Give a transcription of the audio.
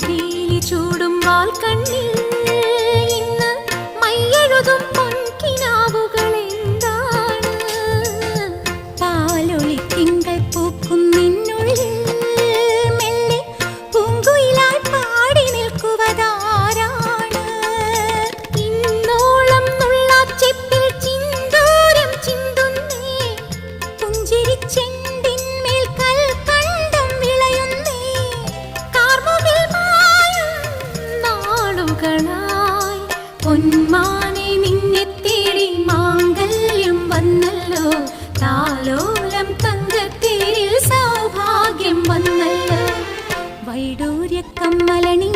പീലി ചൂടും വാൽ കണ്ണിൽ ഇന്ന് മയ്യെഴുതും പൊൻകിനാവുകൾ എന്താണ്? പാലൊളി തിങ്കൾ പൂക്കും നിന്നുള്ളിൽ മെല്ലെ പൂങ്കുയിലായി പാടി നിൽക്കുവതാരാണ്? ഇന്നോളം നുള്ളാച്ചെപ്പിൽ ചിന്തൂരം ചിന്തുന്നേ, പുഞ്ചിരിച്ചെണ്ടിന്മേൽ കൽക്കണ്ടം വിളയുന്നേ, കാർമുകിൽ മായും നാളുകളായി പൊന്മാനെ നിന്നെ തേടി മാംഗല്യം വന്നല്ലോ, താലോലം തങ്കത്തേരിൽ സൗഭാഗ്യം വന്നല്ലോ. വൈഡൂര്യ കമ്മലണി